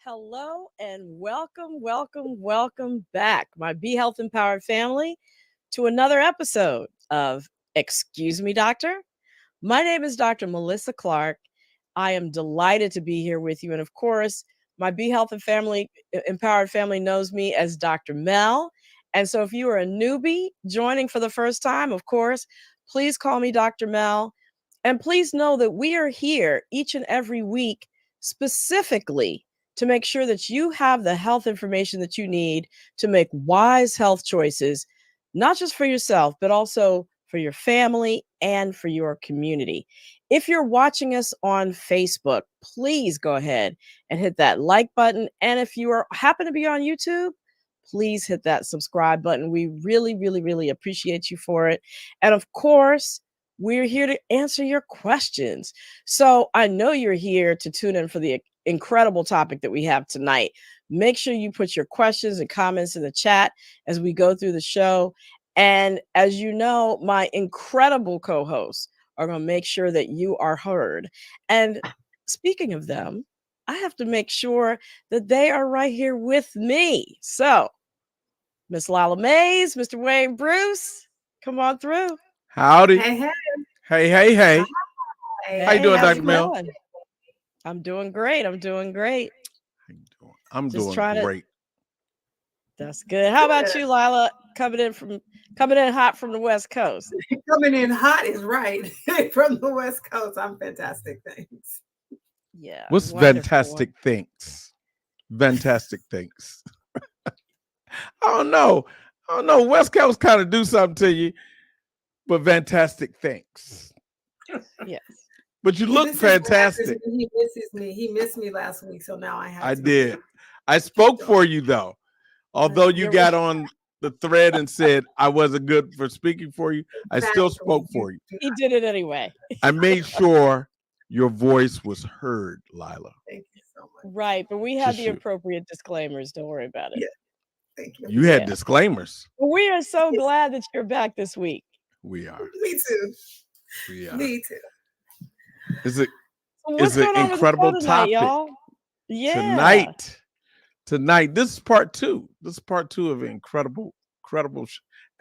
Hello and welcome back, my Be Health Empowered family, to another episode of Excuse Me, Doctor. My name is Dr. Melissa Clark. I am delighted to be here with you. And of course, my Be Health and Family Empowered family knows me as Dr. Mel. And so if you are a newbie joining for the first time, of course, please call me Dr. Mel. And please know that we are here each and every week specifically to make sure that you have the health information that you need to make wise health choices, not just for yourself, but also for your family and for your community. If you're watching us on Facebook, please go ahead and hit that like button. And if you happen to be on YouTube, please hit that subscribe button. We really appreciate you for it. And of course, we're here to answer your questions. So I know you're here to tune in for the incredible topic that we have tonight. Make sure you put your questions and comments in the chat as we go through the show. And as you know, my incredible co-hosts are going to make sure that you are heard. And speaking of them, I have to make sure that they are right here with me. So, Miss Lila Mays, Mr. Wayne Bruce, come on through. Howdy. Hey. Hey. Hey, how you doing, Dr. you Mel? doing? I'm doing great. I'm doing great. That's good. How about you, Lila? Coming in hot from the West Coast. Coming in hot is right. From the West Coast. I'm fantastic. Thanks. Yeah. What's fantastic things? Fantastic things. I don't know. West Coast kind of do something to you, but fantastic things. Yes. But you look fantastic. He misses me. He missed me last week, so now I have. I did. I spoke for you though. Although you got on the thread and said I wasn't good for speaking for you, I still spoke for you. He did it anyway. I made sure your voice was heard, Lila. Thank you so much. Right, but we had the appropriate disclaimers. Don't worry about it. Yeah. Thank you. You had disclaimers. We are so glad that you're back this week. We are. Me too. We are. Me too. It's an incredible topic, y'all? Yeah. Tonight, this is part two. This is part two of an incredible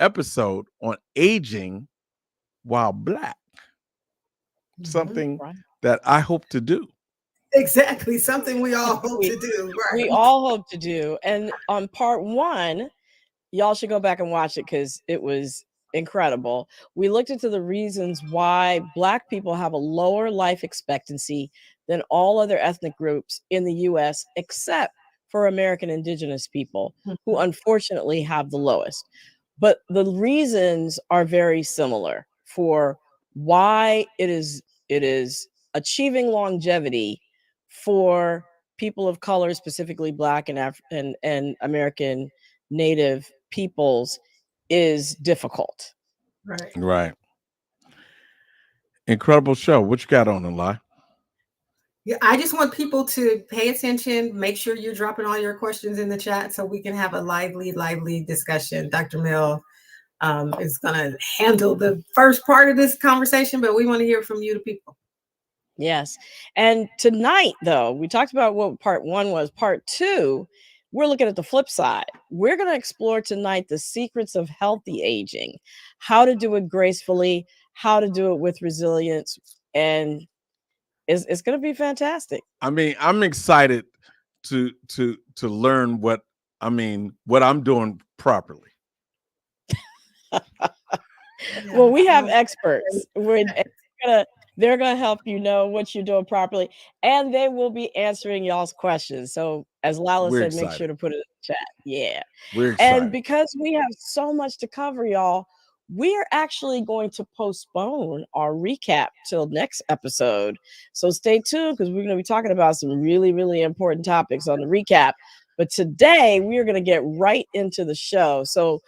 episode on aging while Black. Something that I hope to do. Exactly. Something we all hope to do. Right. We all hope to do. And on part one, y'all should go back and watch it because it was incredible. We looked into the reasons why Black people have a lower life expectancy than all other ethnic groups in the U.S. except for American Indigenous people, who unfortunately have the lowest. But the reasons are very similar for why it is achieving longevity for people of color, specifically Black and American Native peoples, is difficult. Right. Incredible show. What you got on the line? Yeah, I just want people to pay attention. Make sure you're dropping all your questions in the chat so we can have a lively discussion. Dr. Mel is going to handle the first part of this conversation, but we want to hear from you, the people. Yes. And tonight, though, we talked about what part one was. Part two, we're looking at the flip side. We're going to explore tonight the secrets of healthy aging, how to do it gracefully, how to do it with resilience, and it's going to be fantastic. I mean, I'm excited to learn what I'm doing properly. Well, we have experts. They're going to help you know what you're doing properly, and they will be answering y'all's questions. So as Lila said, make sure to put it in the chat. Yeah. We're excited. And because we have so much to cover, y'all, we are actually going to postpone our recap till next episode. So stay tuned because we're going to be talking about some really, really important topics on the recap. But today we are going to get right into the show. So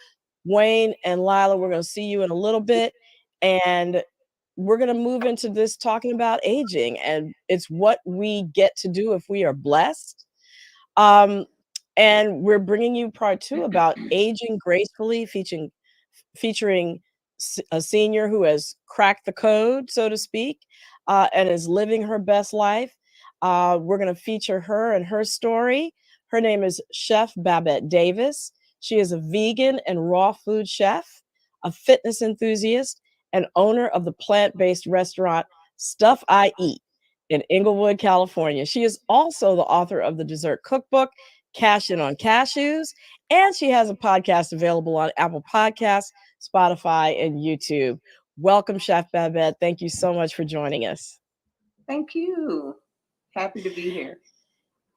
Wayne and Lila, we're going to see you in a little bit. And we're going to move into this talking about aging. And it's what we get to do if we are blessed. And we're bringing you part 2 about aging gracefully, featuring a senior who has cracked the code, so to speak, and is living her best life. We're going to feature her and her story. Her name is Chef Babette Davis. She is a vegan and raw food chef, a fitness enthusiast, and owner of the plant-based restaurant Stuff I Eat in Inglewood, California. She is also the author of the dessert cookbook, Cash In on Cashews, and she has a podcast available on Apple Podcasts, Spotify, and YouTube. Welcome, Chef Babette. Thank you so much for joining us. Thank you. Happy to be here.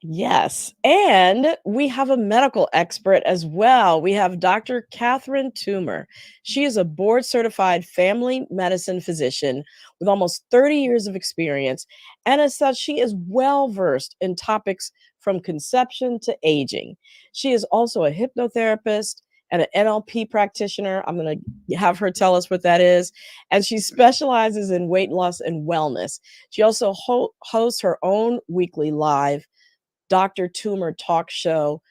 Yes. And we have a medical expert as well. We have Dr. Catherine Toomer. She is a board certified family medicine physician with almost 30 years of experience. And as such, she is well versed in topics from conception to aging. She is also a hypnotherapist and an NLP practitioner. I'm going to have her tell us what that is. And she specializes in weight loss and wellness. She also hosts her own weekly live Dr. Toomer talk show.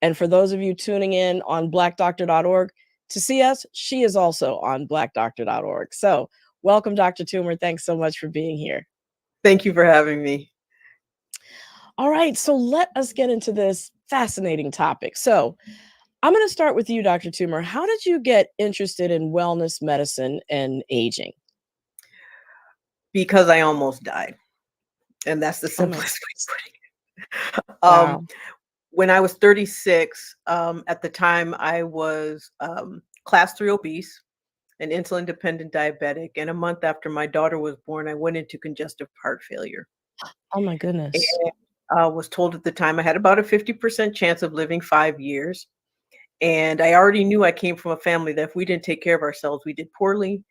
And for those of you tuning in on blackdoctor.org to see us, she is also on blackdoctor.org. So welcome, Dr. Toomer. Thanks so much for being here. Thank you for having me. All right, so let us get into this fascinating topic. So I'm going to start with you, Dr. Toomer. How did you get interested in wellness medicine and aging? Because I almost died. And that's the simplest way of putting it. Wow. When I was 36, at the time I was class 3 obese, an insulin-dependent diabetic, and a month after my daughter was born, I went into congestive heart failure. Oh my goodness. And I was told at the time I had about a 50% chance of living 5 years. And I already knew I came from a family that if we didn't take care of ourselves, we did poorly.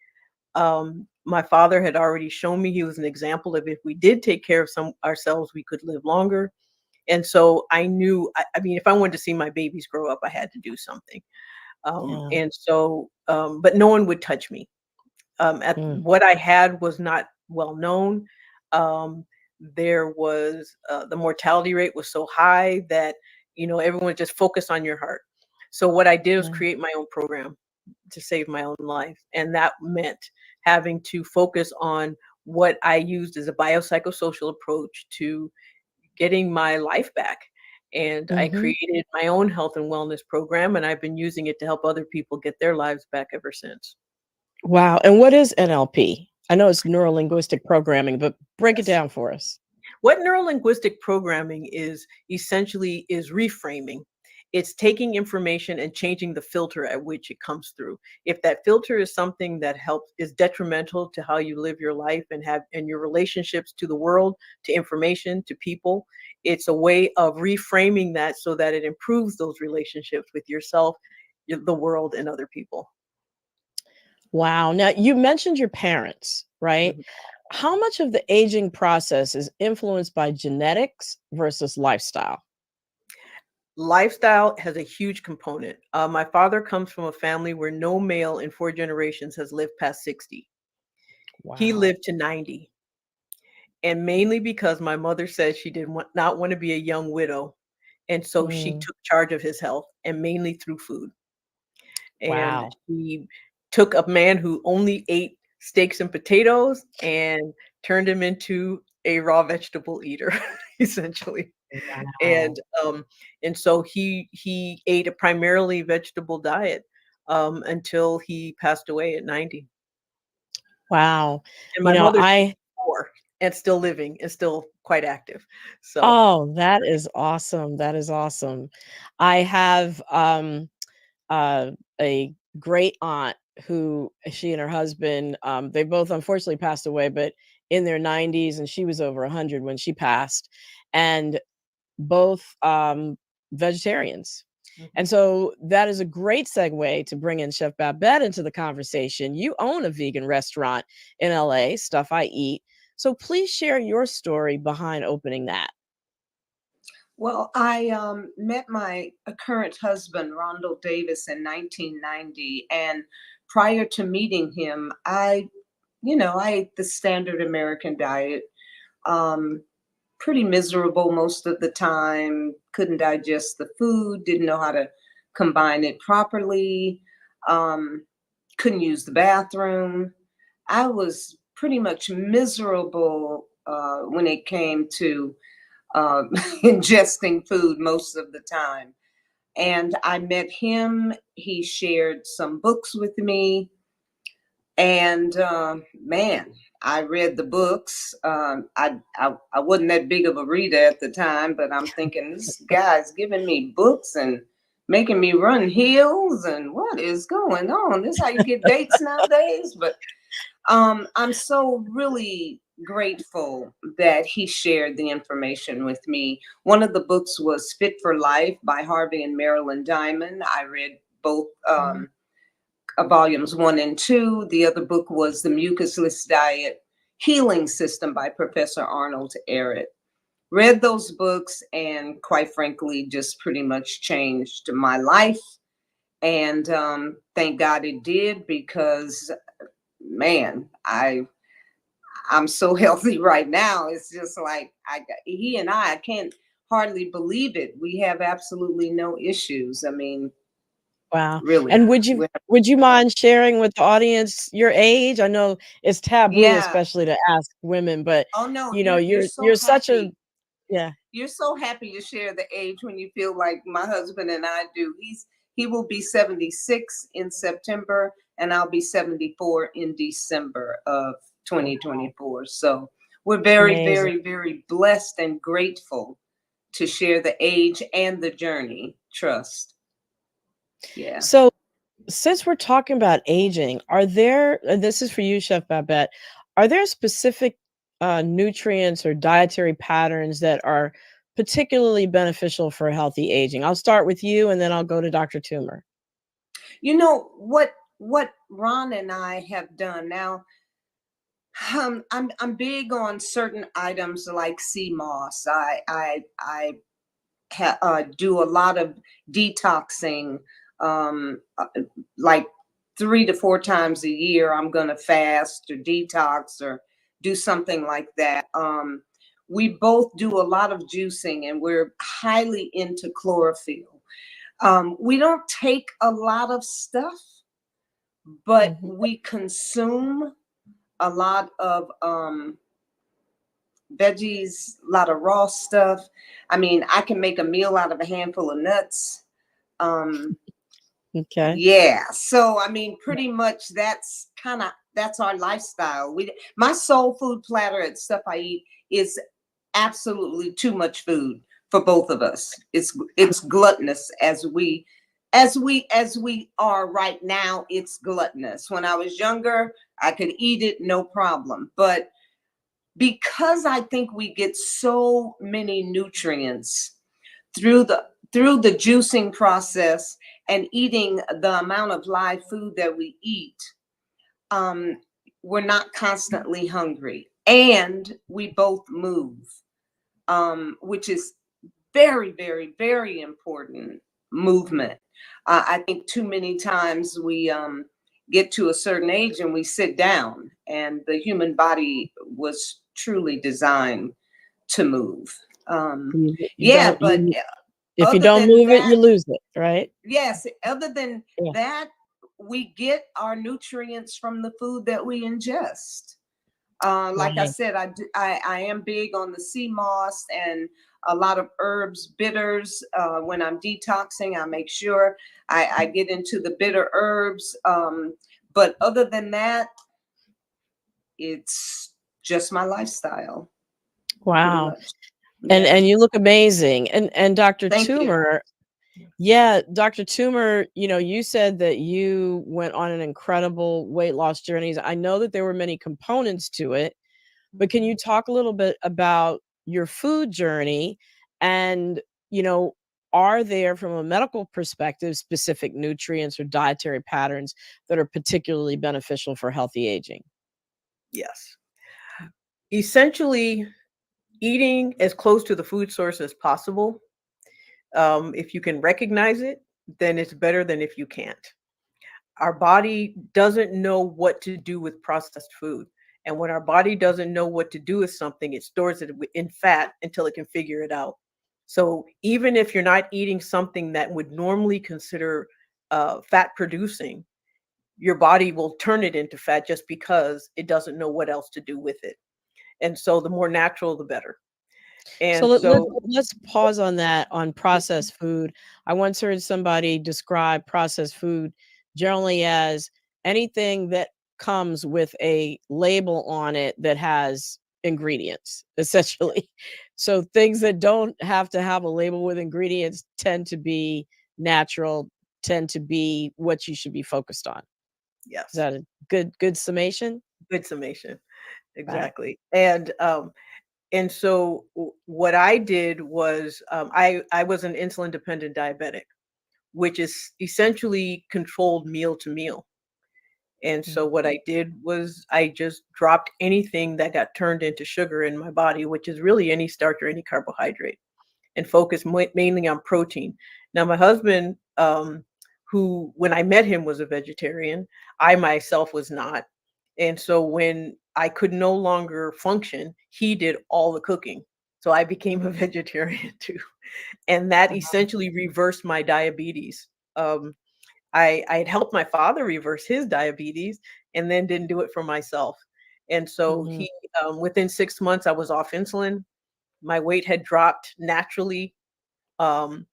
My father had already shown me he was an example of if we did take care of ourselves, we could live longer. And so I knew, I mean, if I wanted to see my babies grow up, I had to do something. And so, but no one would touch me. What I had was not well known. There was, the mortality rate was so high that, everyone just focused on your heart. So what I did was create my own program to save my own life. And that meant having to focus on what I used as a biopsychosocial approach to getting my life back. And I created my own health and wellness program, and I've been using it to help other people get their lives back ever since. Wow. And what is NLP? I know it's neuro-linguistic programming, but break it down for us. What neuro-linguistic programming is essentially is reframing. It's taking information and changing the filter at which it comes through. If that filter is something that is detrimental to how you live your life and your relationships to the world, to information, to people, it's a way of reframing that so that it improves those relationships with yourself, the world, and other people. Wow. Now, you mentioned your parents, right? How much of the aging process is influenced by genetics versus lifestyle? Lifestyle has a huge component. My father comes from a family where no male in 4 generations has lived past 60. Wow. He lived to 90. And mainly because my mother said she did not want to be a young widow. And so she took charge of his health, and mainly through food. And Wow. she took a man who only ate steaks and potatoes and turned him into a raw vegetable eater, essentially. Wow. And so he ate a primarily vegetable diet until he passed away at 90. Wow. And my mother's 4 and still living and still quite active. So Oh, that is awesome. That is awesome. I have a great aunt who she and her husband, they both unfortunately passed away, but in their 90s, and she was over 100 when she passed, and both vegetarians. And so that is a great segue to bring in Chef Babette into the conversation. You own a vegan restaurant in LA, Stuff I Eat. So please share your story behind opening that. Well, I met my current husband, Rondell Davis, in 1990. And prior to meeting him, I ate the standard American diet. Um, Pretty miserable most of the time, couldn't digest the food, didn't know how to combine it properly, um, couldn't use the bathroom. I was pretty much miserable when it came to ingesting food most of the time. And I met him, he shared some books with me, and man, I read the books. I wasn't that big of a reader at the time, but I'm thinking this guy's giving me books and making me run hills, and what is going on? This is how you get dates nowadays. But I'm so really grateful that he shared the information with me. One of the books was Fit for Life by Harvey and Marilyn Diamond. I read both. Volumes 1 and 2. The other book was The Mucusless Diet Healing System by Professor Arnold Ehret. Read those books and quite frankly, just pretty much changed my life. And thank God it did, because man, I'm so healthy right now. It's just like he and I can't hardly believe it. We have absolutely no issues. I mean, Wow. really. And would you mind sharing with the audience your age? I know it's taboo, Yeah. especially to ask women, but Oh no, you're so such a happy. yeah. You're so happy to share the age when you feel like my husband and I do. He will be 76 in September, and I'll be 74 in December of 2024. So we're very, Amazing. very, very blessed and grateful to share the age and the journey. Trust. Yeah. So since we're talking about aging, are there, and this is for you, Chef Babette, are there specific nutrients or dietary patterns that are particularly beneficial for healthy aging? I'll start with you and then I'll go to Dr. Toomer. You know what Ron and I have done now. I'm big on certain items like sea moss. I do a lot of detoxing, like 3 to 4 times a year. I'm going to fast or detox or do something like that. We both do a lot of juicing, and we're highly into chlorophyll. We don't take a lot of stuff, but we consume a lot of veggies, a lot of raw stuff. I mean, I can make a meal out of a handful of nuts. Okay. Yeah. So I mean, pretty much that's our lifestyle. My soul food platter at Stuff I Eat is absolutely too much food for both of us. It's gluttonous as we are right now. It's gluttonous. When I was younger, I could eat it no problem, but because I think we get so many nutrients through the juicing process and eating the amount of live food that we eat, um, we're not constantly hungry, and we both move, which is very, very, very important. Movement. I think too many times we get to a certain age and we sit down, and the human body was truly designed to move. You Yeah, don't, but if you other don't than move it, that, you lose it, right? yes, other than Yeah. that, we get our nutrients from the food that we ingest. Like I Right. said, I am big on the sea moss and a lot of herbs, bitters. When I'm detoxing, I make sure I get into the bitter herbs. But other than that, it's just my lifestyle, pretty Wow. much. And Yeah. you look amazing. And Dr. Thank you. Toomer, yeah, Dr. Toomer, you said that you went on an incredible weight loss journeys. I know that there were many components to it, but can you talk a little bit about your food journey and, you know, are there, from a medical perspective, specific nutrients or dietary patterns that are particularly beneficial for healthy aging? Yes. Essentially, eating as close to the food source as possible. If you can recognize it, then it's better than if you can't. Our body doesn't know what to do with processed food. And when our body doesn't know what to do with something, it stores it in fat until it can figure it out. So even if you're not eating something that would normally consider fat producing, your body will turn it into fat just because it doesn't know what else to do with it. And so the more natural, the better. So And let's pause on that, on processed food. I once heard somebody describe processed food generally as anything that comes with a label on it that has ingredients, essentially. So things that don't have to have a label with ingredients tend to be natural, tend to be what you should be focused on. Is yes, that a good summation? good summation. Right. Exactly. And so what I did was I was an insulin dependent diabetic, which is essentially controlled meal to meal. And so Mhm. what I did was I just dropped anything that got turned into sugar in my body, which is really any starch or any carbohydrate, and focused mainly on protein. Now, my husband, who when I met him was a vegetarian, I myself was not. And so when I could no longer function, he did all the cooking. So I became a vegetarian too. And that essentially reversed my diabetes. Um, I had helped my father reverse his diabetes and then didn't do it for myself. And so Mhm. within 6 months, I was off insulin. My weight had dropped naturally. Um,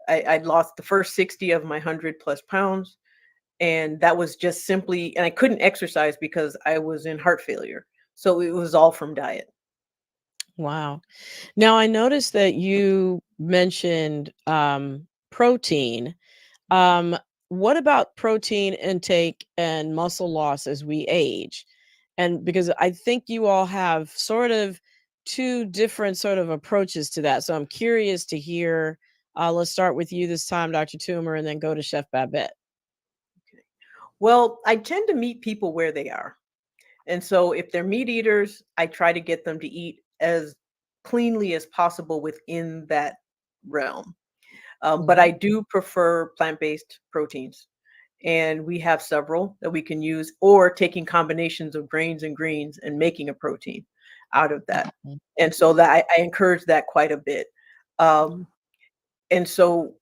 I'd lost the first 60 of my 100+ pounds. And that was just simply, and I couldn't exercise because I was in heart failure. So it was all from diet. Wow. Now I noticed that you mentioned, protein. Um, what about protein intake and muscle loss as we age? And because I think you all have sort of 2 different sort of approaches to that. So I'm curious to hear, let's start with you this time, Dr. Toomer, and then go to Chef Babette. Well, I tend to meet people where they are. And so if they're meat eaters, I try to get them to eat as cleanly as possible within that realm. But Mhm. I do prefer plant-based proteins. And we have several that we can use, or taking combinations of grains and greens and making a protein out of that. Mhm. And so that I encourage that quite a bit. Um, and so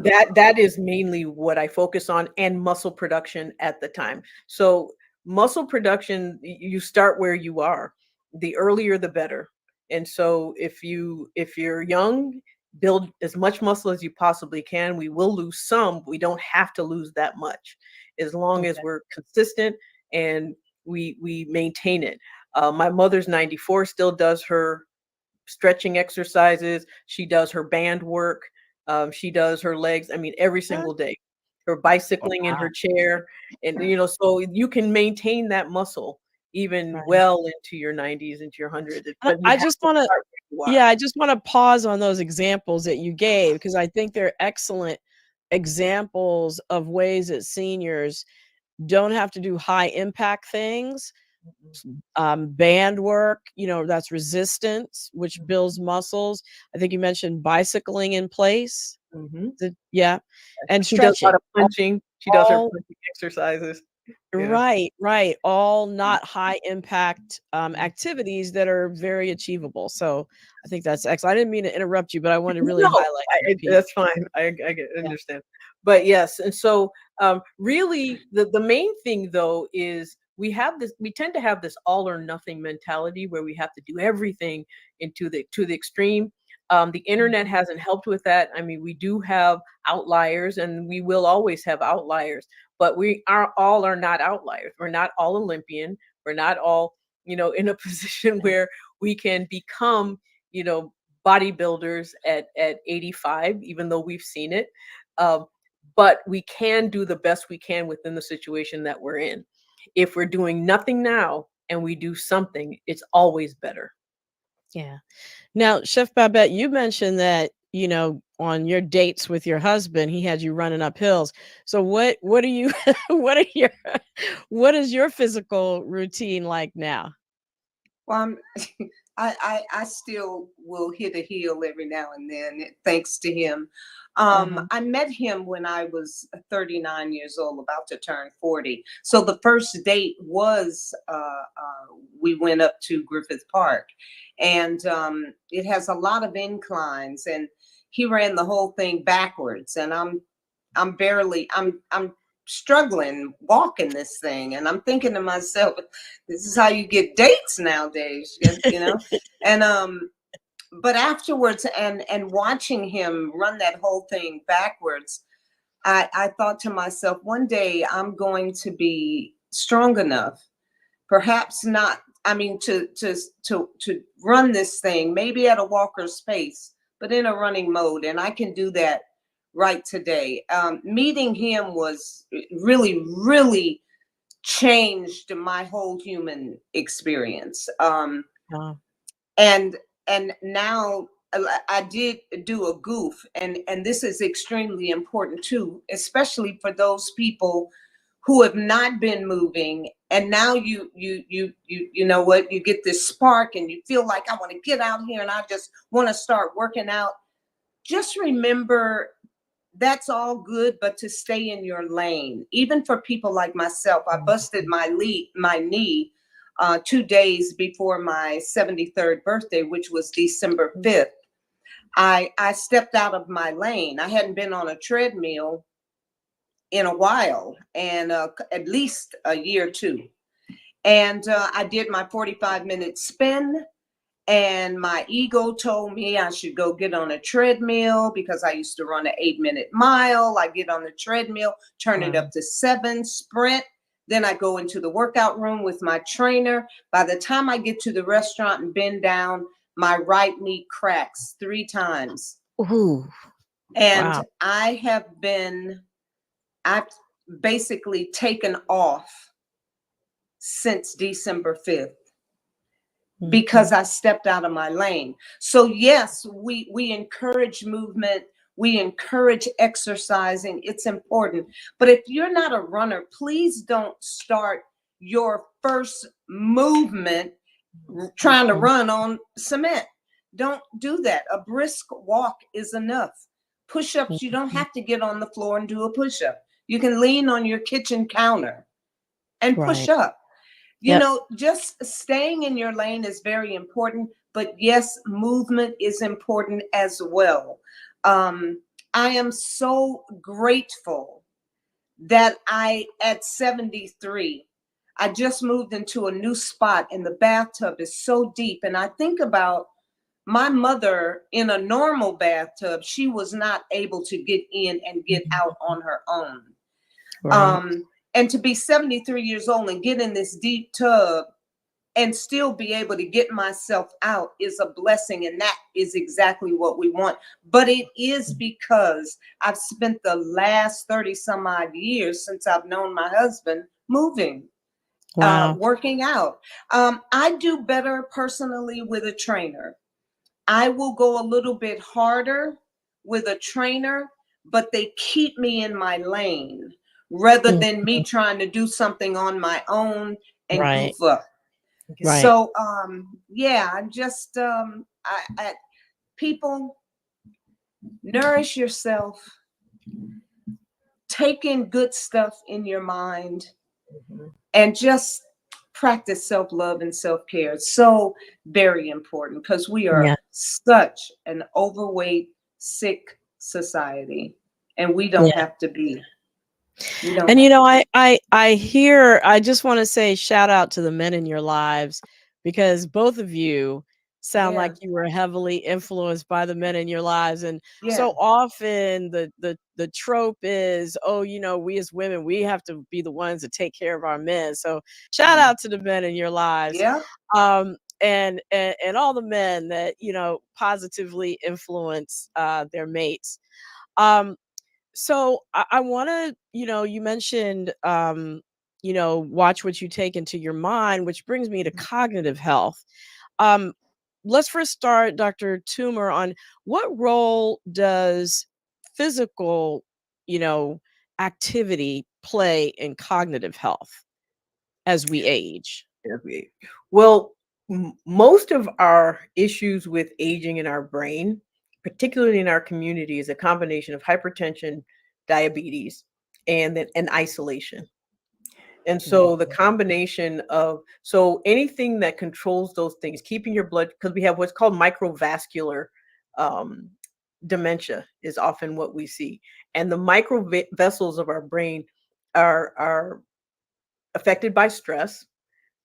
that is mainly what I focus on, and muscle production at the time. So muscle production, you start where you are. The earlier the better. And so if you're young, build as much muscle as you possibly can. We will lose some, but we don't have to lose that much as long as Okay. we're consistent and we maintain it. My mother's 94, still does her stretching exercises. She does her band work. She does her legs. I mean, every Ah, single day. Her bicycling in her wow. chair, and so you can maintain that muscle even Right. well into your 90s, into your hundreds. And But you I have just to wanna start where you are. Yeah, I just wanna pause on those examples that you gave because I think they're excellent examples of ways that seniors don't have to do high impact things. Mhm, Band work, that's resistance, which mhm, builds muscles. I think you mentioned bicycling in place. mhm. Yeah, and She does a lot stretching. of punching. She does her All punching exercises. Yeah. Right, right. All not high impact, activities that are very achievable. So I think that's excellent. I didn't mean to interrupt you, but I wanted to really No, highlight that piece. that's fine. I get Yeah. understand. But yes, and so really the main thing though is we tend to have this all or nothing mentality where we have to do everything into the to the extreme. The internet Mhm. hasn't helped with that. I mean, we do have outliers and we will always have outliers, but we are all are not outliers. We're not all Olympian. We're not all, in a position where we can become, you know, bodybuilders at 85, even though we've seen it. Um, but we can do the best we can within the situation that we're in. If we're doing nothing now and we do something, it's always better. Yeah. Now, Chef Babette, you mentioned that, on your dates with your husband, he had you running up hills. So what are you what are your what is your physical routine like now? Well, I still will hit a heel every now and then, thanks to him. Uh-huh. I met him when I was 39 years old, about to turn 40. So the first date was we went up to Griffith Park, and it has a lot of inclines, and he ran the whole thing backwards, and I'm struggling walking this thing, and I'm thinking to myself, this is how you get dates nowadays, and but afterwards, and watching him run that whole thing backwards, I thought to myself, one day I'm going to be strong enough, perhaps not, I mean, to run this thing maybe at a walker's pace, but in a running mode, and I can do that right today. Meeting him was really, really changed my whole human experience. Uh, And now I did do a goof, and this is extremely important too, especially for those people who have not been moving, and now you know what, you get this spark and you feel like, I want to get out here and I just want to start working out. Just remember, that's all good, but to stay in your lane. Even for people like myself, I busted my knee 2 days before my 73rd birthday, which was December 5th. I stepped out of my lane. I hadn't been on a treadmill in a while, and at least a year or two. And I did my 45-minute spin, and my ego told me I should go get on a treadmill because I used to run an 8-minute mile. I get on the treadmill, turn it up to 7, sprint. Then I go into the workout room with my trainer. By the time I get to the restaurant and bend down, my right knee cracks 3 times. Ooh, And wow. I've basically taken off since December 5th. Because I stepped out of my lane. So yes, we encourage movement, we encourage exercising. It's important. But if you're not a runner, please don't start your first movement trying to run on cement. Don't do that. A brisk walk is enough. Push-ups, you don't have to get on the floor and do a push-up. You can lean on your kitchen counter and push Right. up. Yep. Just staying in your lane is very important, but yes, movement is important as well. I am so grateful that at 73, I just moved into a new spot, and the bathtub is so deep. And I think about my mother in a normal bathtub, she was not able to get in and get out on her own. Right. And to be 73 years old and get in this deep tub and still be able to get myself out is a blessing. And that is exactly what we want. But it is because I've spent the last 30 some odd years since I've known my husband moving, Wow. working out. I do better personally with a trainer. I will go a little bit harder with a trainer, but they keep me in my lane rather than me trying to do something on my own and Right. goof up. Right. So yeah, I'm just people, nourish yourself, take in good stuff in your mind, and just practice self-love and self-care. It's so very important because we are Yeah. such an overweight, sick society, and we don't Yeah. have to be. We don't And have to be. I just want to say shout out to the men in your lives, because both of you sound Yeah, like you were heavily influenced by the men in your lives. And yeah. so often the trope is, oh, we as women, we have to be the ones that take care of our men. So shout out to the men in your lives. Yeah. And all the men that, positively influence their mates. Um, so I want to, you mentioned, watch what you take into your mind, which brings me to cognitive health. Um, let's first start, Dr. Toomer, on what role does physical, activity play in cognitive health as we age? Okay. Well, most of our issues with aging in our brain, particularly in our community, is a combination of hypertension, diabetes, and isolation. And so the combination of anything that controls those things, keeping your blood, because we have what's called microvascular um, dementia is often what we see, and the micro vessels of our brain are affected by stress,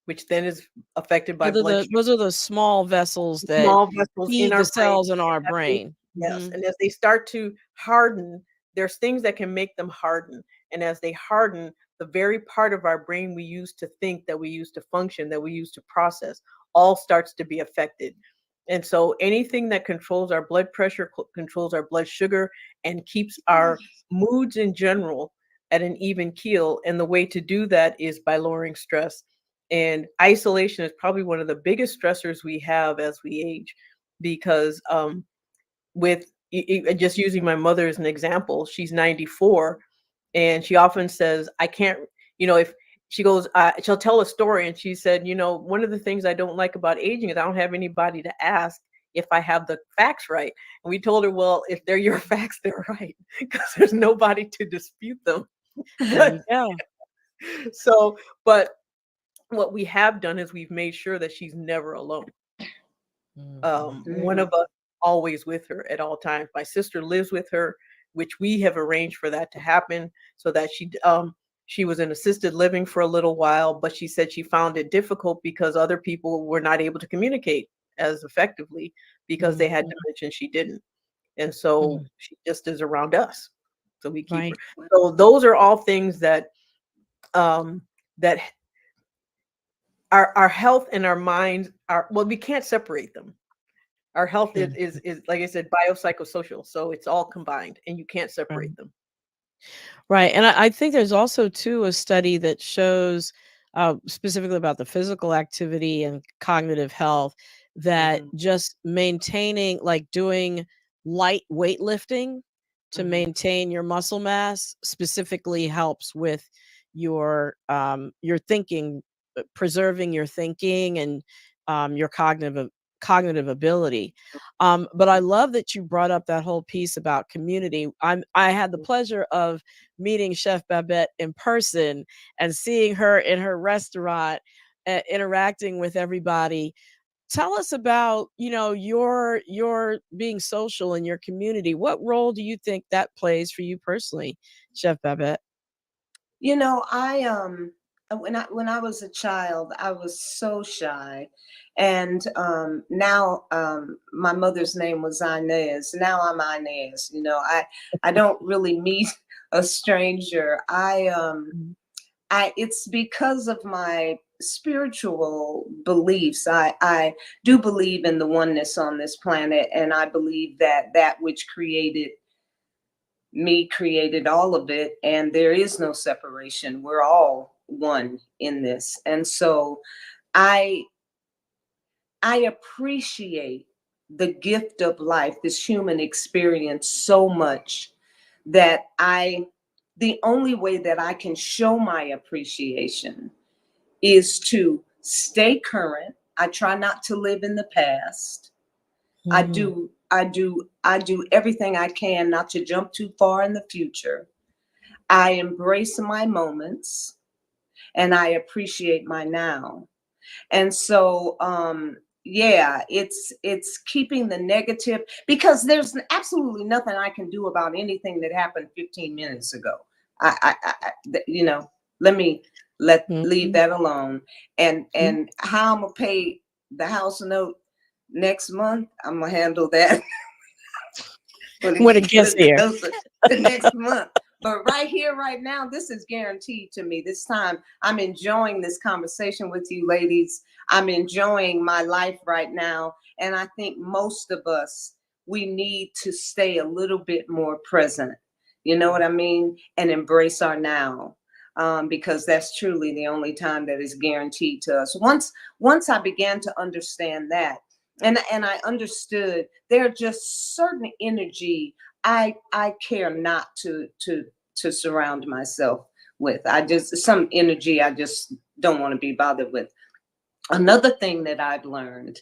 which then is affected by blood sugar. Those are the small vessels that Small vessels in feed our the brain. cells in our As they brain. Yes, Mhm. and as they start to harden, there's things that can make them harden, and as they harden, the very part of our brain we use to think, that we use to function, that we use to process, all starts to be affected. And so anything that controls our blood pressure, controls our blood sugar, and keeps our moods in general at an even keel, and the way to do that is by lowering stress. And isolation is probably one of the biggest stressors we have as we age, because with just using my mother as an example, she's 94, and she often says, I can't, if she goes, she'll tell a story, and she said, one of the things I don't like about aging is I don't have anybody to ask if I have the facts right. And we told her, well, if they're your facts, they're right, because there's nobody to dispute them. There you go. So, but what we have done is we've made sure that she's never alone. One of us always with her at all times. My sister lives with her, which we have arranged for that to happen, so that she was in assisted living for a little while, but she said she found it difficult because other people were not able to communicate as effectively because they had dementia, she didn't. And so she just is around us. So we keep Right. her. So those are all things that that our health and our minds are, well, we can't separate them. Our health is like I said, biopsychosocial. So it's all combined, and you can't separate them. Right. And I think there's also too a study that shows specifically about the physical activity and cognitive health, that just maintaining, like doing light weightlifting to maintain your muscle mass, specifically helps with your thinking, preserving your thinking, and your cognitive ability. But I love that you brought up that whole piece about community. I had the pleasure of meeting Chef Babette in person and seeing her in her restaurant, interacting with everybody. Tell us about, your being social in your community. What role do you think that plays for you personally, Chef Babette? When I was a child, I was so shy, and now my mother's name was Inez. Now I'm Inez. I don't really meet a stranger. It's because of my spiritual beliefs. I do believe in the oneness on this planet, and I believe that which created me created all of it, and there is no separation. We're all one in this. And so I I appreciate the gift of life, this human experience, so much that the only way that I can show my appreciation is to stay current. I try not to live in the past. I do everything I can not to jump too far in the future. I embrace my moments, and I appreciate my now. And so yeah, it's keeping the negative, because there's absolutely nothing I can do about anything that happened 15 minutes ago. Let me leave Mhm. that alone. And how I'm gonna pay the house note next month, I'm gonna handle that When it gets here. the next month. But right here, right now, this is guaranteed to me. This time, I'm enjoying this conversation with you, ladies. I'm enjoying my life right now. And I think most of us, we need to stay a little bit more present. You know what I mean? And embrace our now. Because that's truly the only time that is guaranteed to us. Once I began to understand that, And I understood there are just certain energy I care not to surround myself with. Some energy I just don't want to be bothered with. Another thing that I've learned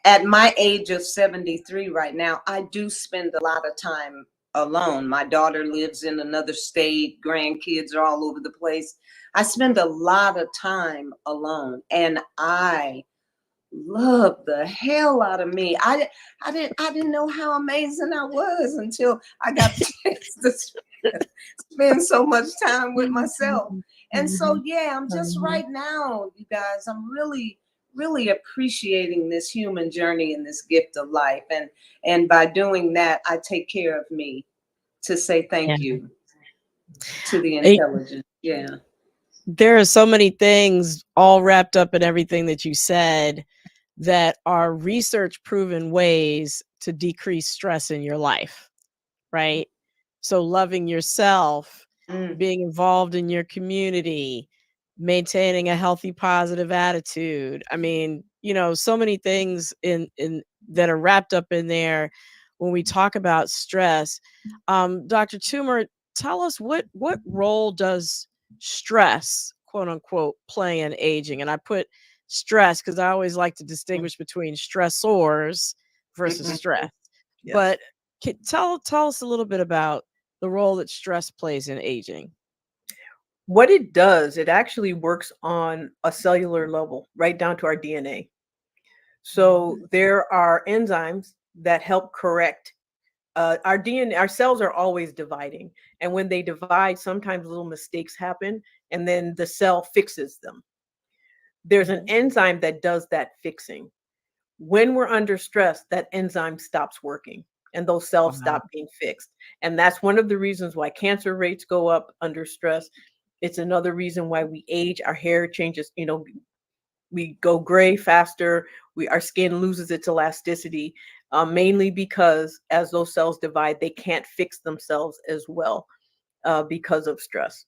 at my age of 73 right now, I do spend a lot of time alone. My daughter lives in another state, grandkids are all over the place. I spend a lot of time alone, and I love the hell out of me. I didn't know how amazing I was until I got the chance to spend so much time with myself. And so yeah, I'm just right now, you guys, I'm really appreciating this human journey and this gift of life. And by doing that, I take care of me to say thank you to the intelligence. Yeah. There are so many things all wrapped up in everything that you said that are research proven ways to decrease stress in your life, right? So loving yourself, being involved in your community, maintaining a healthy positive attitude. I mean, so many things in that are wrapped up in there when we talk about stress. Dr. Toomer, tell us what role does stress, quote unquote, play in aging? And I put stress because I always like to distinguish between stressors versus stress. Yes. But tell us a little bit about the role that stress plays in aging. What it does, it actually works on a cellular level, right down to our DNA. So there are enzymes that help correct our DNA. Our cells are always dividing, and when they divide, sometimes little mistakes happen, and then the cell fixes them. There's an enzyme that does that fixing. When we're under stress, that enzyme stops working and those cells stop being fixed. And that's one of the reasons why cancer rates go up under stress. It's another reason why we age, our hair changes, we go gray faster, our skin loses its elasticity, mainly because as those cells divide, they can't fix themselves as well because of stress.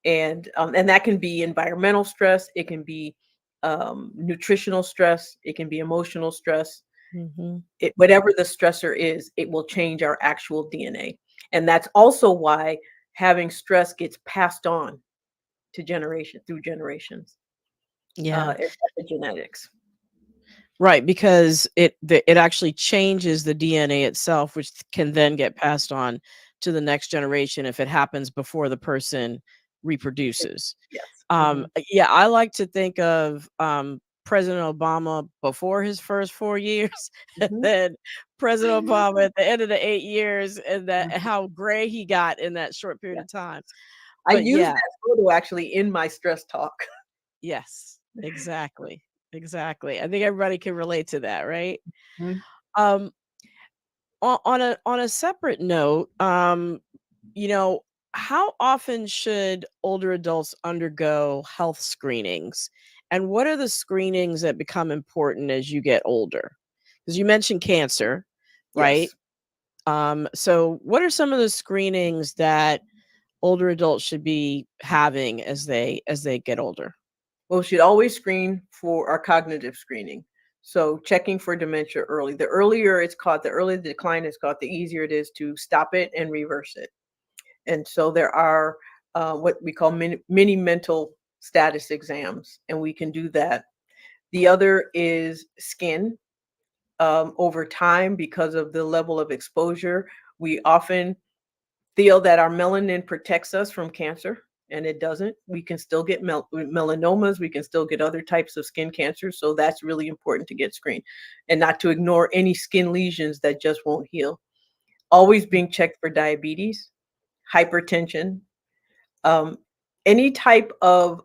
And that can be environmental stress, it can be nutritional stress, it can be emotional stress. Whatever the stressor is, it will change our actual DNA. And that's also why having stress gets passed on to through generations. Yeah. It's epigenetics. Right, because it actually changes the DNA itself, which can then get passed on to the next generation if it happens before the person reproduces. Yes. Yeah, I like to think of President Obama before his first 4 years, and then President Obama at the end of the 8 years, and that how gray he got in that short period of time. I But use yeah, that photo actually in my stress talk. yes, exactly. Exactly. I think everybody can relate to that, right? Mhm. Um, on a separate note, how often should older adults undergo health screenings? And what are the screenings that become important as you get older? Because you mentioned cancer, right? Yes. So what are some of the screenings that older adults should be having as they get older? Well, we should always screen for our cognitive screening. So checking for dementia early. The earlier it's caught, the earlier the decline is caught, the easier it is to stop it and reverse it. And so there are what we call mini mental status exams, and we can do that. The other is skin. Over time, because of the level of exposure, we often feel that our melanin protects us from cancer, and it doesn't. We can still get melanomas, we can still get other types of skin cancers. So that's really important to get screened and not to ignore any skin lesions that just won't heal. Always being checked for diabetes, hypertension, any type of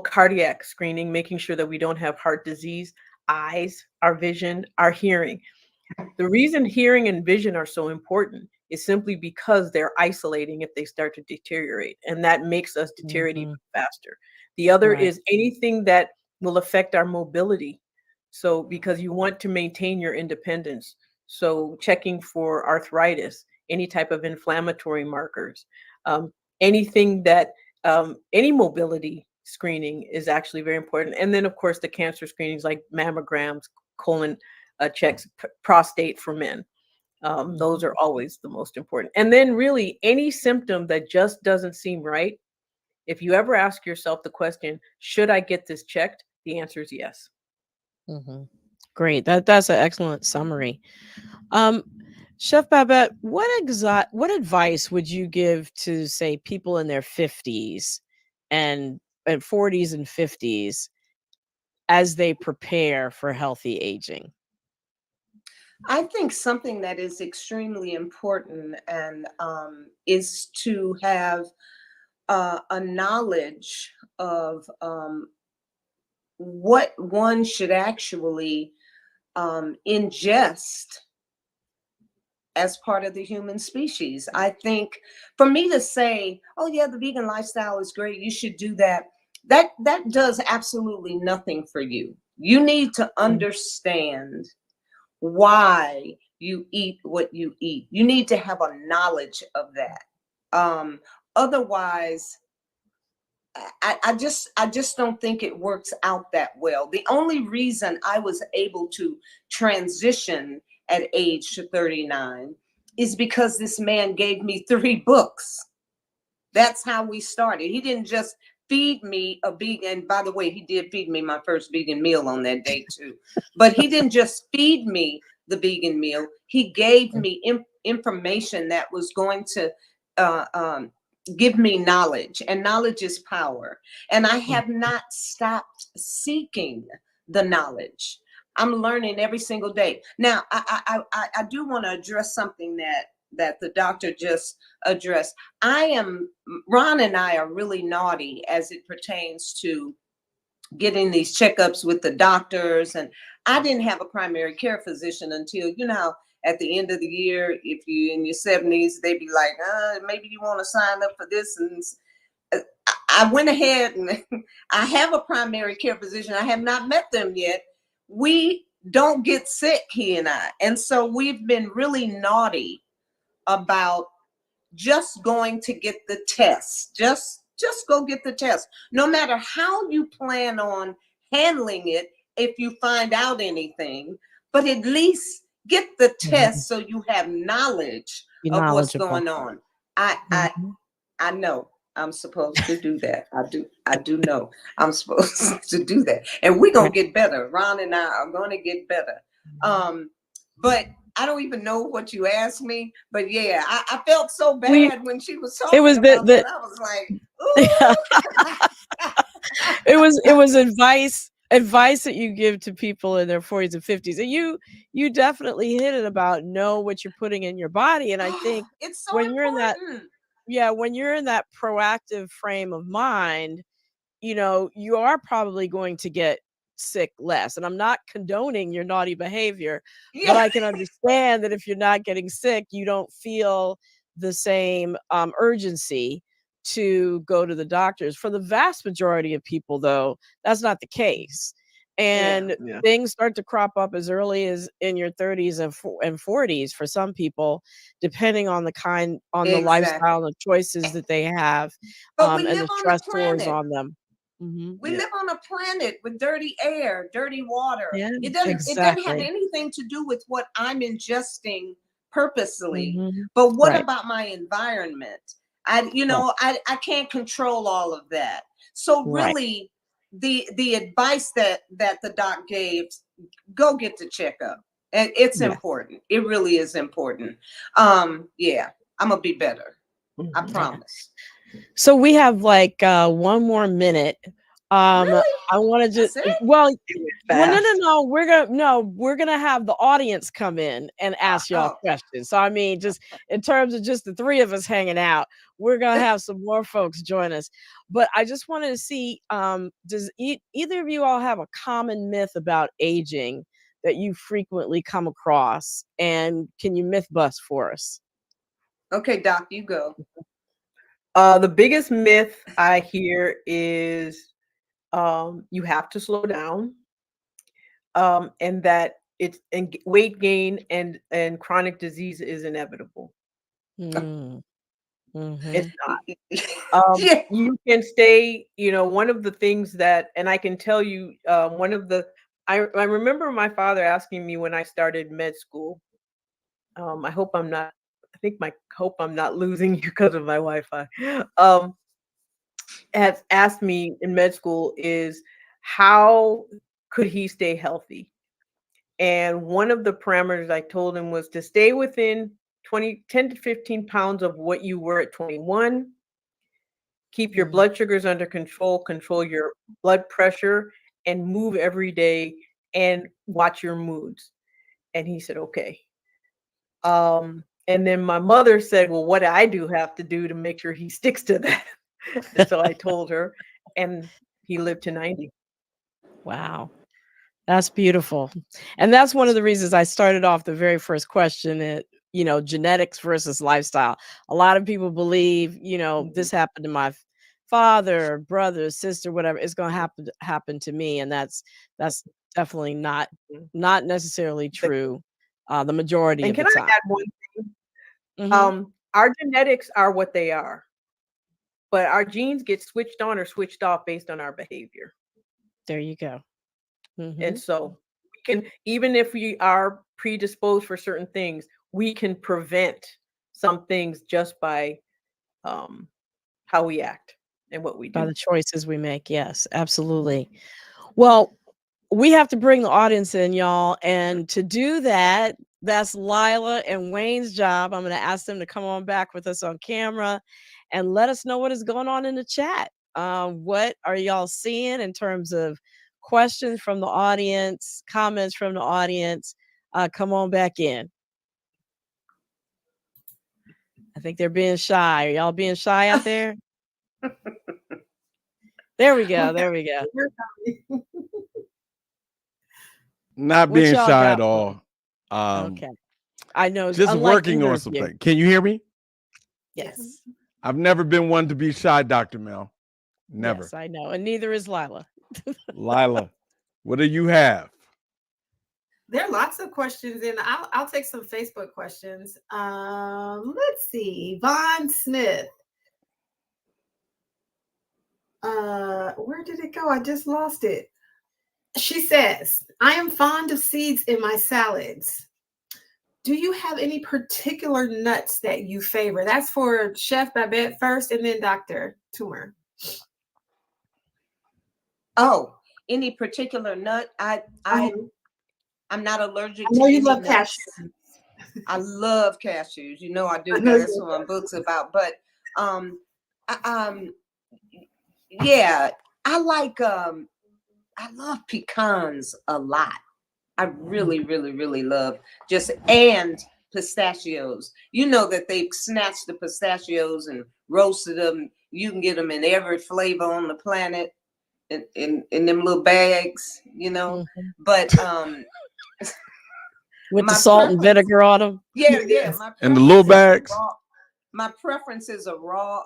cardiac screening, making sure that we don't have heart disease, eyes, our vision, our hearing. The reason hearing and vision are so important is simply because they're isolating if they start to deteriorate, and that makes us deteriorate even faster. The other Right. is anything that will affect our mobility. So because you want to maintain your independence, so checking for arthritis, any type of inflammatory markers, anything that any mobility screening is actually very important. And then of course the cancer screenings like mammograms, colon checks, prostate for men. Those are always the most important. And then really any symptom that just doesn't seem right, if you ever ask yourself the question, should I get this checked? The answer is yes. Great. That's an excellent summary. Chef Babette, what advice would you give to, say, people in their 50s and 40s and 50s as they prepare for healthy aging? I think something that is extremely important and is to have a knowledge of what one should actually ingest as part of the human species. I think for me to say, oh yeah, the vegan lifestyle is great, you should do that, that does absolutely nothing for you. You need to understand why you eat what you eat. You need to have a knowledge of that. Otherwise, I just don't think it works out that well. The only reason I was able to transition at age 39 is because this man gave me 3 books. That's how we started. He didn't just feed me a vegan. By the way, he did feed me my first vegan meal on that day too. But he didn't just feed me the vegan meal. He gave me information that was going to give me knowledge, and knowledge is power. And I have not stopped seeking the knowledge. I'm learning every single day. Now, I do want to address something that the doctor just addressed. Ron and I are really naughty as it pertains to getting these checkups with the doctors. And I didn't have a primary care physician until, at the end of the year, if you're in your 70s, they'd be like, maybe you want to sign up for this. And I went ahead and I have a primary care physician. I have not met them yet. We don't get sick, he and I. And so we've been really naughty about just going to get the test. Just go get the test. No matter how you plan on handling it, if you find out anything, but at least get the test so you have knowledge of what's going on. I know I'm supposed to do that. I do know I'm supposed to do that. And we're gonna get better. Ron and I are gonna get better. But I don't even know what you asked me, but yeah, I felt so bad when she was talking about that. I was like, ooh. It was advice that you give to people in their 40s and 50s. And you definitely hit it about know what you're putting in your body. And I think it's so when important. when you're in that proactive frame of mind, you are probably going to get sick less. And I'm not condoning your naughty behavior, but I can understand that if you're not getting sick, you don't feel the same urgency to go to the doctors. For the vast majority of people, though, that's not the case. And things start to crop up as early as in your 30s and 40s for some people, depending on the lifestyle and the choices that they have, but we and live the on the stressors planet. on them. We live on a planet with dirty air, dirty water. Yeah, it doesn't have anything to do with what I'm ingesting purposely. But what about my environment? I can't control all of that. So really, the advice that the doc gave, go get the checkup. And it's important. It really is important. I'm gonna be better. I promise. So we have like 1 more minute. Really? I want to just no, we're gonna have the audience come in and ask y'all questions. So I mean, just in terms of just the 3 of us hanging out, we're gonna have some more folks join us. But I just wanted to see, does either of you all have a common myth about aging that you frequently come across, and can you myth bust for us? Okay, Doc, you go. The biggest myth I hear is you have to slow down, and that weight gain and chronic disease is inevitable. It's not. You can stay, one of the things that, and I can tell you, one of the I remember my father asking me when I started med school. I hope I'm not. Hope I'm not losing you because of my Wi-Fi. Um, has asked me in med school is how could he stay healthy? And one of the parameters I told him was to stay within 10 to 15 pounds of what you were at 21. Keep your blood sugars under control, control your blood pressure, and move every day and watch your moods. And he said, okay. And then my mother said, well, what do I have to do to make sure he sticks to that? And so I told her, and he lived to 90. Wow. That's beautiful. And that's one of the reasons I started off the very first question at, genetics versus lifestyle. A lot of people believe, this happened to my father, brother, sister, whatever, it's going to happen to me. And that's definitely not necessarily true. The majority And of the can I time. add one thing? Mhm. Our genetics are what they are, but our genes get switched on or switched off based on our behavior. There you go. And so we can, even if we are predisposed for certain things, we can prevent some things just by how we act and what we By do. the choices we make. Yes, absolutely. Well, we have to bring the audience in, y'all. And to do that, that's Lila and Wayne's job. I'm going to ask them to come on back with us on camera and let us know what is going on in the chat. What are y'all seeing in terms of questions from the audience, comments from the audience? Come on back in. I think they're being shy. Are y'all being shy out there? There we go. There we go. Not What being y'all shy got at for me? all. Okay. I know, Just unlike working either on of you. something. Can you hear me? Yes. I've never been one to be shy, Dr. Mel. Never. Yes, I know. And neither is Lila. Lila, what do you have? There are lots of questions, and I'll take some Facebook questions. Let's see. Vaughn Smith. Where did it go? I just lost it. She says, I am fond of seeds in my salads. Do you have any particular nuts that you favor? That's for Chef Babette first, and then Dr. Toomer. Oh, any particular nut? I'm not allergic I know to you any love nuts. cashews. I love cashews. You know I do. I know That's you what my book's about. But yeah, I love pecans a lot. I really, really, really love and pistachios. You know that they've snatched the pistachios and roasted them. You can get them in every flavor on the planet in them little bags, But with the my salt and preference- vinegar on them. yeah. My And the little preference is bags. my preference is a raw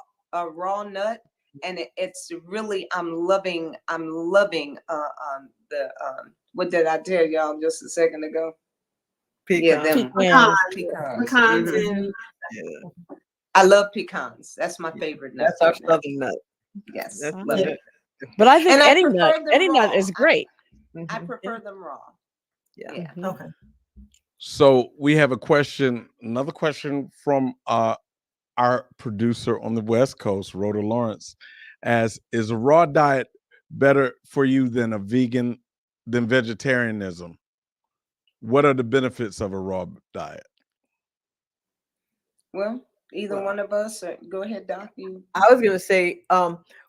nut, and it's really I'm loving the what did I tell y'all just a second ago? Yeah, them Pecans. pecans. And I love pecans. That's my favorite nut. That's our right now. southern nut. Yes, That's love it. But I think And I any prefer nut them is raw. great. I prefer them raw. Yeah. okay. So we have another question from our producer on the West Coast, Rhoda Lawrence, is a raw diet better for you than vegetarianism? What are the benefits of a raw diet? Well, either one of us. Go ahead, Doc. You. I was going to say,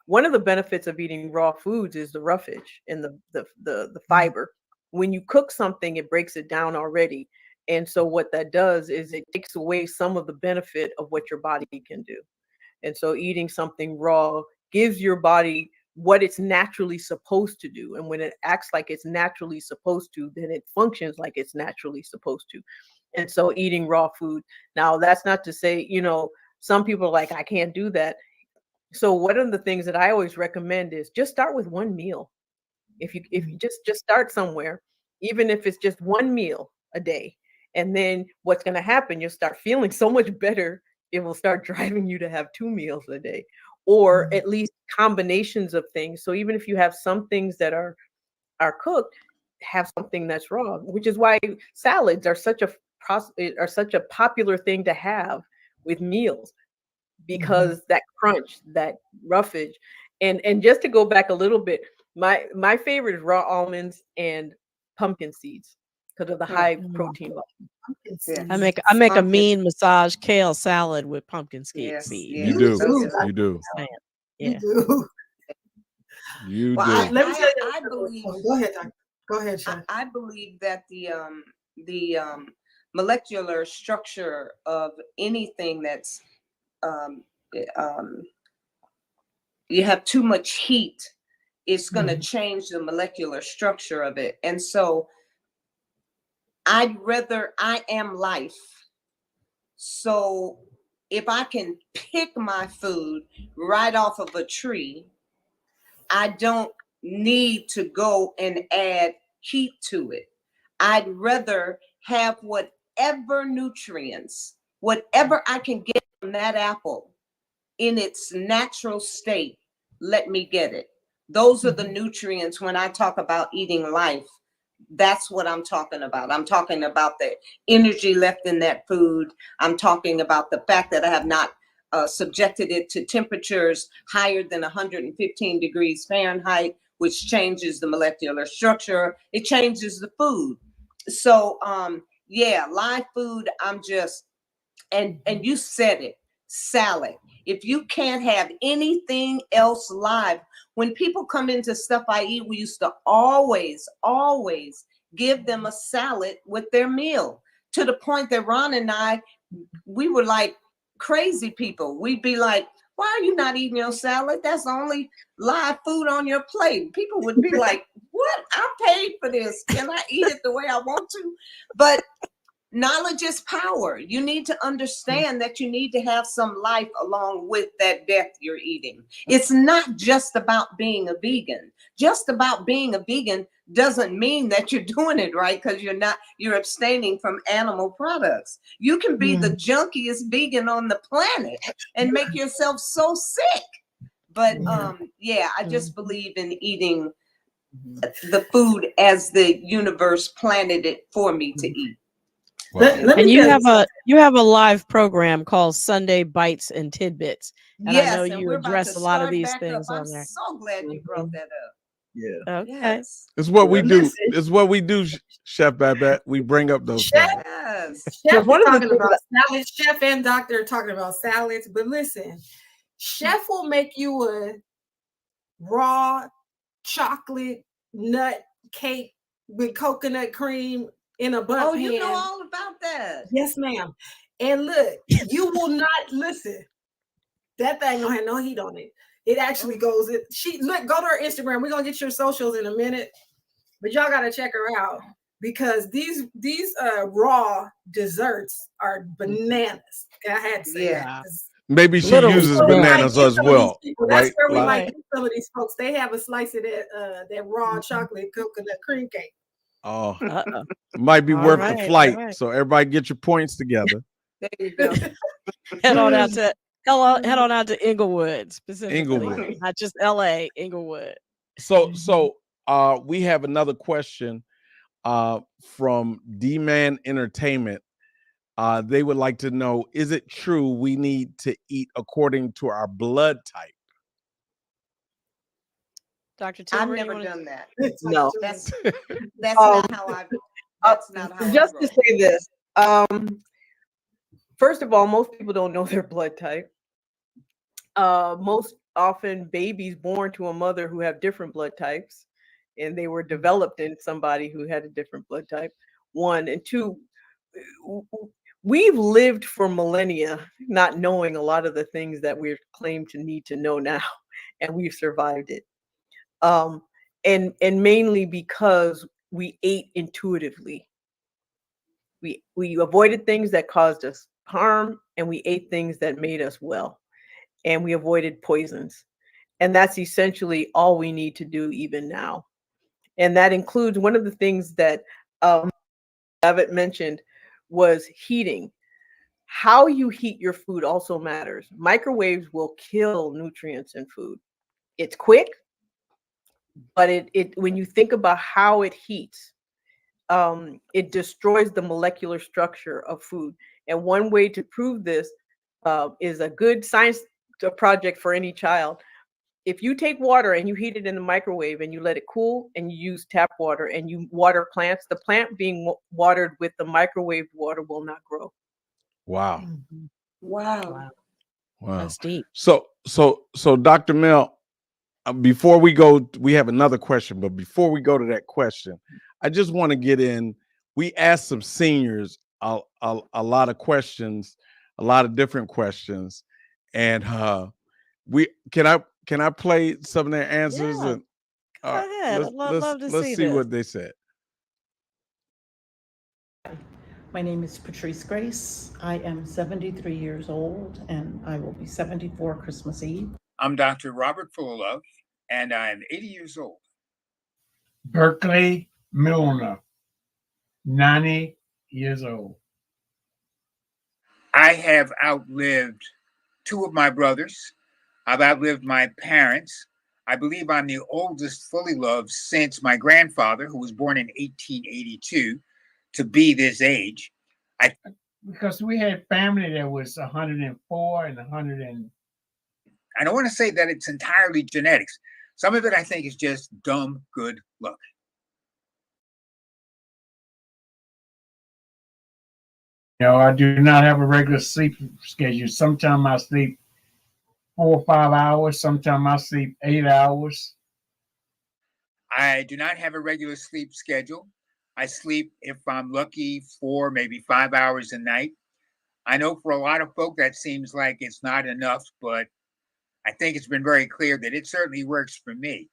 one of the benefits of eating raw foods is the roughage and the fiber. When you cook something, it breaks it down already. And so what that does is it takes away some of the benefit of what your body can do. And so eating something raw gives your body what it's naturally supposed to do. And when it acts like it's naturally supposed to, then it functions like it's naturally supposed to. And so eating raw food. Now, that's not to say, some people are like, I can't do that. So one of the things that I always recommend is just start with one meal. If you just start somewhere, even if it's just one meal a day. And then what's going to happen, you'll start feeling so much better. It will start driving you to have 2 meals a day, or at least combinations of things. So even if you have some things that are cooked, have something that's wrong, which is why salads are such a popular thing to have with meals, because that crunch, that roughage. And just to go back a little bit, my favorite is raw almonds and pumpkin seeds because of the high protein volume. Yeah. I make a Pumpkin. mean massage kale salad with pumpkin Yes, seeds. yes. You do. Those do. are- You do. Man, You yeah. do. You Well, do. Let me tell you. I believe. Go ahead, Doctor. Go ahead, Chef. I believe that the molecular structure of anything that's um, um, you have too much heat, it's going to change the molecular structure of it. And so I am life. So if I can pick my food right off of a tree, I don't need to go and add heat to it. I'd rather have whatever nutrients, whatever I can get from that apple in its natural state, let me get it. Those are the nutrients when I talk about eating life. That's what I'm talking about. I'm talking about the energy left in that food. I'm talking about the fact that I have not subjected it to temperatures higher than 115 degrees Fahrenheit, which changes the molecular structure. It changes the food. So yeah, live food, I'm just, and you said it, salad. If you can't have anything else live, when people come into Stuff I Eat, we used to always give them a salad with their meal, to the point that Ron and I, we were like crazy people. We'd be like, why are you not eating your salad? That's the only live food on your plate. People would be like, what? I paid for this. Can I eat it the way I want to? But knowledge is power. You need to understand that you need to have some life along with that death you're eating. It's not just about being a vegan. Just about being a vegan doesn't mean that you're doing it right, because you're abstaining from animal products. You can be the junkiest vegan on the planet and make yourself so sick. But yeah, I just believe in eating the food as the universe planted it for me to eat. Wow. Let me And you tell have a live program called Sunday Bites and Tidbits. And I know and you we're about address to a lot of start these back things up. on I'm there. so glad you brought that up. Yeah. Okay. Yes. It's what we do. Listen. It's what we do, Chef Babette. We bring up those Chef, things. Yes. Chef one is of the talking things about salads. Chef and Doctor are talking about salads. But listen, Chef will make you a raw chocolate nut cake with coconut cream in a bundt Oh, pan. you know all about that. Yes, ma'am. And look, you will not listen. That thing don't have no heat on it. It actually goes. Go to her Instagram. We're gonna get your socials in a minute, but y'all gotta check her out, because these raw desserts are bananas. I had to say that. Maybe she Literally uses bananas. bananas as well, That's right? where we Like, might get some of these folks. They have a slice of that raw chocolate coconut cream cake. oh, Uh-oh. might be All worth right, the all flight. right. So everybody get your points together. There you go. Head on out to Inglewood specifically, Inglewood. not just LA, Inglewood. So we have another question from D-Man Entertainment. They would like to know, is it true we need to eat according to our blood type? Dr. Toomer, I've never done that. No. That's not how I. That's not how. Just I to roll. say this, first of all, most people don't know their blood type. Most often, babies born to a mother who have different blood types, and they were developed in somebody who had a different blood type. One and two, we've lived for millennia not knowing a lot of the things that we're claimed to need to know now, and we've survived it. And mainly because we ate intuitively. We avoided things that caused us harm, and we ate things that made us well, and we avoided poisons. And that's essentially all we need to do even now. And that includes one of the things that Babette mentioned was heating. How you heat your food also matters. Microwaves will kill nutrients in food. It's quick, but it when you think about how it heats, it destroys the molecular structure of food. And one way to prove this is a good science project for any child. If you take water and you heat it in the microwave and you let it cool and you use tap water and you water plants, the plant being watered with the microwave water will not grow. Wow. Mhm. Wow. Wow. That's deep. So Dr. Mel, before we go, we have another question, but before we go to that question, I just want to get in. We asked some seniors a lot of questions, a lot of different questions, and we can I play some of their answers Yeah, and go ahead. I'd love to let's see see this. what they said. My name is Patrice Grace. I am 73 years old and I will be 74 Christmas Eve. I'm Dr. Robert Fullilove, and I'm 80 years old. Berkeley Milner, 90 years old. I have outlived two of my brothers. I've outlived my parents. I believe I'm the oldest Fullilove since my grandfather, who was born in 1882, to be this age. Because we had family that was 104 and 100 and I don't want to say that it's entirely genetics. Some of it I think is just dumb good luck. I do not have a regular sleep schedule. Sometimes I sleep 4 or 5 hours. Sometimes I sleep 8 hours. I do not have a regular sleep schedule. I sleep, if I'm lucky, 4, maybe 5 hours a night. I know for a lot of folk that seems like it's not enough, but I think it's been very clear that it certainly works for me.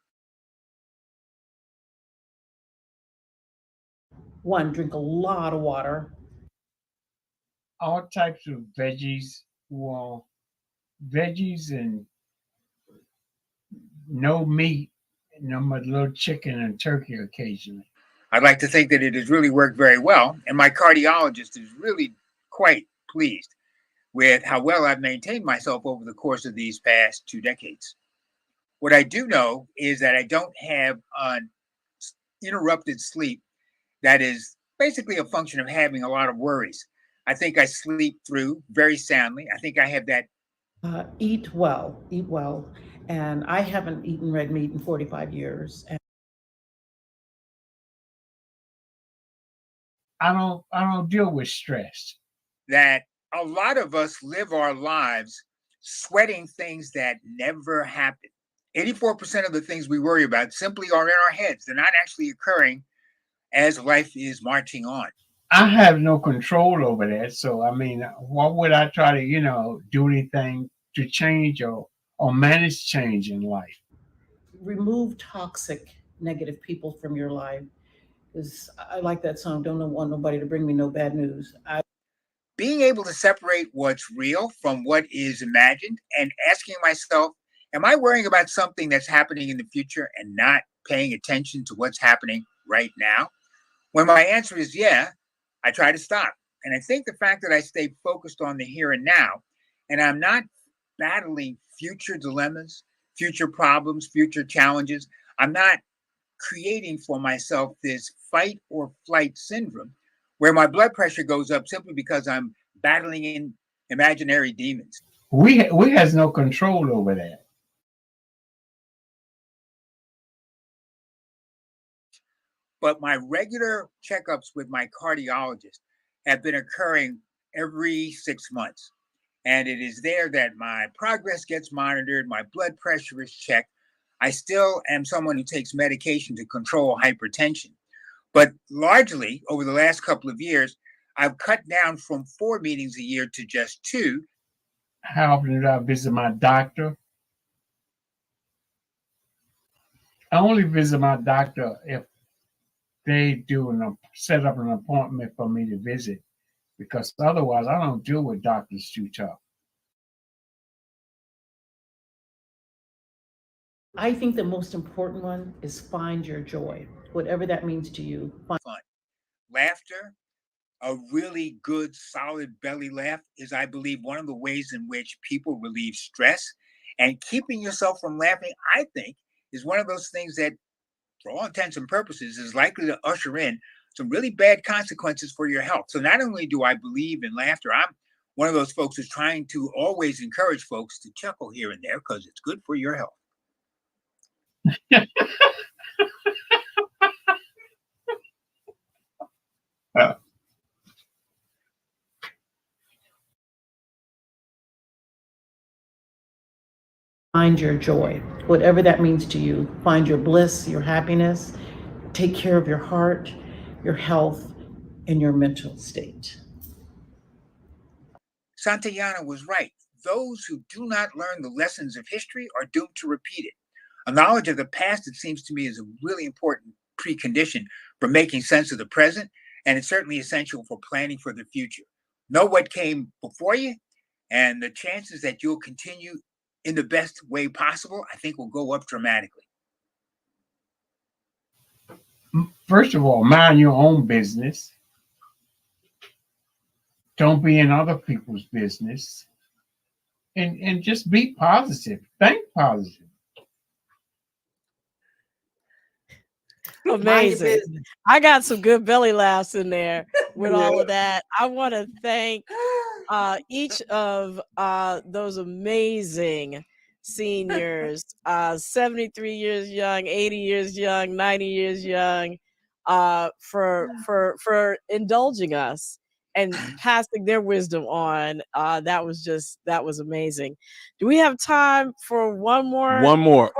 One, drink a lot of water. All types of veggies. Well, veggies and no meat, but a little chicken and turkey occasionally. I'd like to think that it has really worked very well, and my cardiologist is really quite pleased with how well I've maintained myself over the course of these past 2 decades. What I do know is that I don't have an interrupted sleep that is basically a function of having a lot of worries. I think I sleep through very soundly. I think I have that. Eat well, eat well. And I haven't eaten red meat in 45 years. And I don't deal with stress. That a lot of us live our lives sweating things that never happen. 84% of the things we worry about simply are in our heads. They're not actually occurring as life is marching on. I have no control over that. So, why would I try to, do anything to change or manage change in life? remove toxic, negative people from your life. Because I like that song, Don't Want Nobody to Bring Me No Bad News. Being able to separate what's real from what is imagined and asking myself, am I worrying about something that's happening in the future and not paying attention to what's happening right now? When my answer is yeah, I try to stop. And I think the fact that I stay focused on the here and now, and I'm not battling future dilemmas, future problems, future challenges, I'm not creating for myself this fight or flight syndrome where my blood pressure goes up simply because I'm battling in imaginary demons. We has no control over that. But my regular checkups with my cardiologist have been occurring every 6 months. And it is there that my progress gets monitored, my blood pressure is checked. I still am someone who takes medication to control hypertension. But largely over the last couple of years, I've cut down from 4 meetings a year to just 2. How often do I visit my doctor? I only visit my doctor if they set up an appointment for me to visit, because otherwise I don't deal with doctors too tough. I think the most important one is find your joy, whatever that means to you. Fun. Laughter, a really good, solid belly laugh is, I believe, one of the ways in which people relieve stress. And keeping yourself from laughing, I think, is one of those things that for all intents and purposes, is likely to usher in some really bad consequences for your health. So not only do I believe in laughter, I'm one of those folks who's trying to always encourage folks to chuckle here and there because it's good for your health. Find your joy, whatever that means to you. Find your bliss, your happiness. Take care of your heart, your health, and your mental state. Santayana was right. Those who do not learn the lessons of history are doomed to repeat it. A knowledge of the past, it seems to me, is a really important precondition for making sense of the present, and it's certainly essential for planning for the future. Know what came before you, and the chances that you'll continue in the best way possible, I think, will go up dramatically. First of all, mind your own business. Don't be in other people's business. And just be positive. Think positive. Amazing. I got some good belly laughs in there with all of that. I want to thank each of those amazing seniors, 73 years young, 80 years young, 90 years young, for indulging us and passing their wisdom on. That was amazing. Do we have time for one more? One more.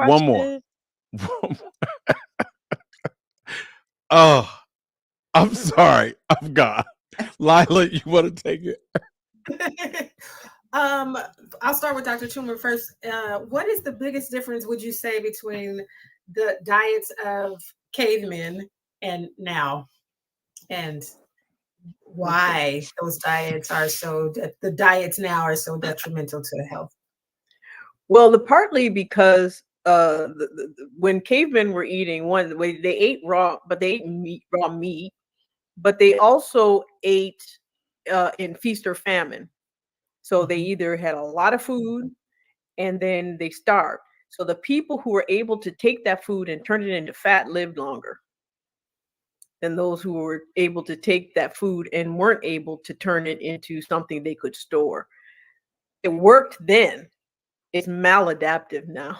Oh, I'm sorry. I've got Lila. You want to take it? I'll start with Dr. Toomer first. What is the biggest difference, would you say, between the diets of cavemen and now, and why those diets are the diets now are so detrimental to health? Well, partly because when cavemen were eating, they ate raw meat, but they also ate in feast or famine. So they either had a lot of food and then they starved. So the people who were able to take that food and turn it into fat lived longer than those who were able to take that food and weren't able to turn it into something they could store. It worked then. It's maladaptive now.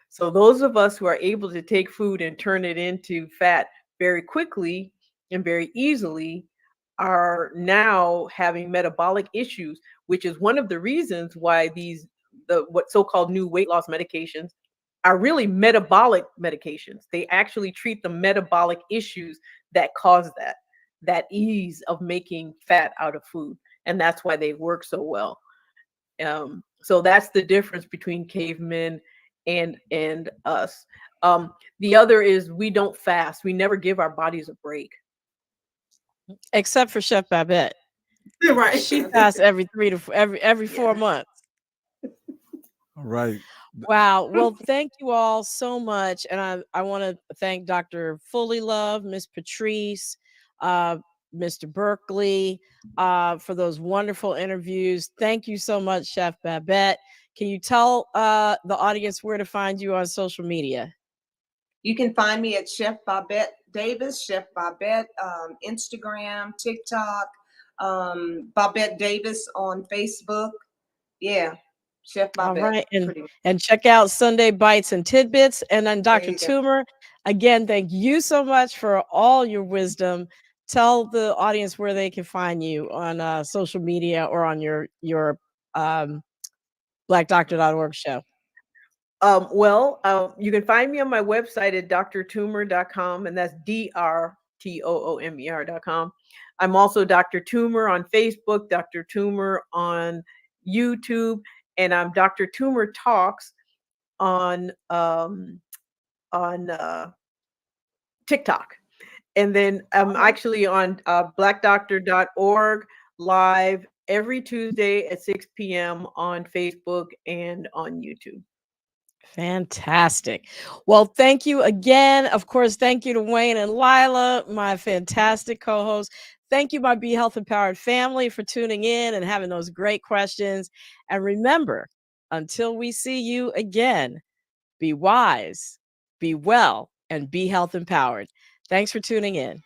So those of us who are able to take food and turn it into fat very quickly and very easily are now having metabolic issues, which is one of the reasons why what so-called new weight loss medications are really metabolic medications. They actually treat the metabolic issues that cause that ease of making fat out of food. And that's why they work so well. So that's the difference between cavemen and us. The other is we don't fast. We never give our bodies a break. Except for Chef Babette. Right. She fasts every 4 months. All right. Wow. Well, thank you all so much. And I want to thank Dr. Fully Love, Miss Patrice, Mr. Berkeley, for those wonderful interviews. Thank you so much, Chef Babette. Can you tell the audience where to find you on social media? You can find me at Chef Babette Davis, Chef Babette, Instagram, TikTok, Babette Davis on Facebook. Yeah, Chef Babette. All right, and check out Sunday Bites and Tidbits. And then Dr. Toomer, again, thank you so much for all your wisdom. Tell the audience where they can find you on social media or on your blackdoctor.org show. You can find me on my website at drtoomer.com, and that's drtoomer.com. I'm also Dr. Toomer on Facebook, Dr. Toomer on YouTube, and I'm Dr. Toomer Talks on TikTok. And then I'm actually on blackdoctor.org live every Tuesday at 6 p.m. on Facebook and on YouTube. Fantastic. Well, thank you again. Of course, thank you to Wayne and Lila, my fantastic co-hosts. Thank you, my Be Health Empowered family, for tuning in and having those great questions. And remember, until we see you again, be wise, be well, and be health empowered. Thanks for tuning in.